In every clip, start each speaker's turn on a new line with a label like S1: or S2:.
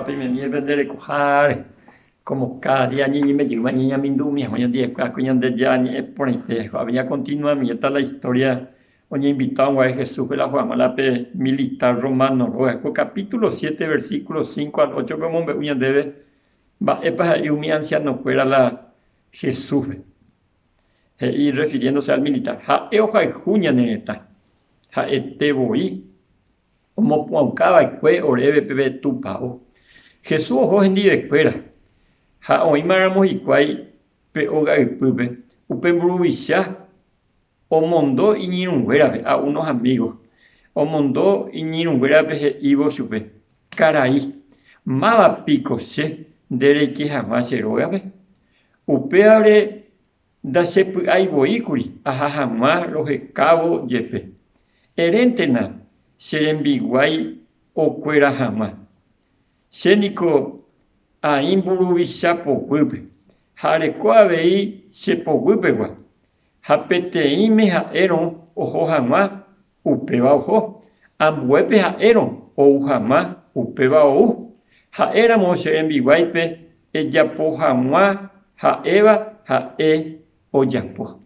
S1: papi me viene a vender cojar como cada día ni me llegó niña mindumi hoy en día coño de ya ni por este había continua mi está la historia hoy invitado a Jesús que la Juamalape militar romano luego capítulo 7 versículos 5 al 8 como me debe va epa y mi anciano fuera la Jesús y refiriéndose al militar ja hoja juña neta ja voy como paucaba y fue orebe pebe tu pao Jesús ojo en día fuera ha hoy maramos y cuay pe oga y pube upe bruisha o mondo y ni un a unos amigos o mondo y ni un ibo supe caray mava pico se dere que jamás se roga upe abre da se hay boicuri a jamás los cabo yepe erentena serembiguay o cuera jamás Sénico a imburuvisha po gupe. Harekoa vei se po gupe gua. Hapeteime ha eron ojo jama upeba ojo. Ambuepe ha eron o jama upeba o. Ha éramos se enviguaipe ella po jama ha eva ha o yapo.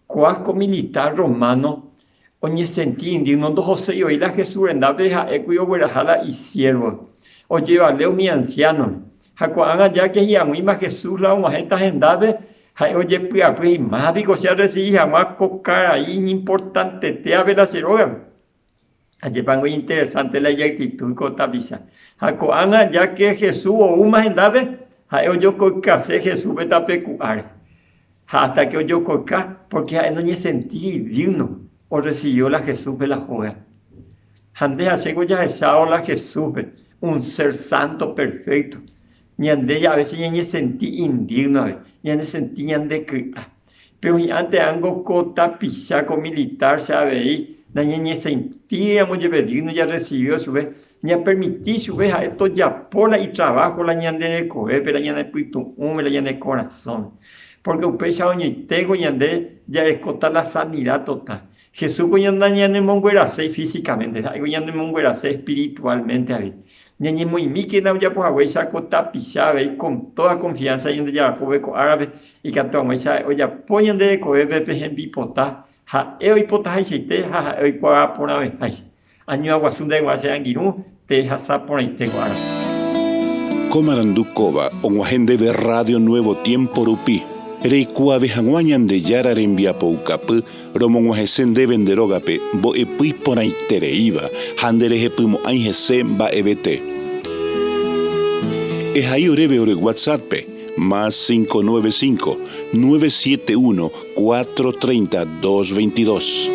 S1: Cuasco militar romano oñe sentí indigno do José y oíla Jesús en dave ha equio guerajala y siervo. O lleva leo mi anciano. Hakuanga ya que ya muy más Jesús la una gente agendada. Hay oye pues más digo se ha recibido jamás cocar ahí importante te a ver la ceroga. Allí van muy interesante la actitud con tabisa. Hakuanga ya que Jesús o una agendada. Hay oye cocar se Jesús beta pecuar. Hasta que oye cocar porque no ni sentí digno o recibió la Jesús de la joya. Ande hace ya esa la Jesús un ser santo perfecto. Ni ande a veces ya ni sentí indigno, ni ande sentí ni ande que, pero antes algo cota pisaco militar sabe ahí, ni sentíamos ya digno ya recibió su vez, ni a permitir su vez a esto ya por y trabajo la ni ande de coger, pero ni ande espíritu húmedo, ni ande corazón, porque usted ya ni tengo ni ande ya escota la sanidad total. Jesús coño anda ni ande monguerase físicamente, coño ande monguerase espiritualmente a ver. Ni muy que no ya pues a saco tapizaba y con toda confianza y ya cobeco árabe y que toma esa oya ponen de coebe en bipota ha y pota y te ha y por una vez año aguasun de guase angiru te hasa por ahí te guara
S2: Comarandukova on agende de Radio Nuevo Tiempo Rupi Reikua vejanguañan de yara rembia poucapu romon wahesen de venderogape bo epui por ahí tereiva handere hepumo anjese ba ebete es ahí oreve ore WhatsApp más 595 971 430 222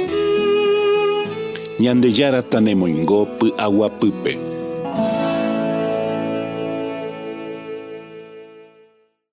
S2: ñande yara tanemo ingo pu agua pupe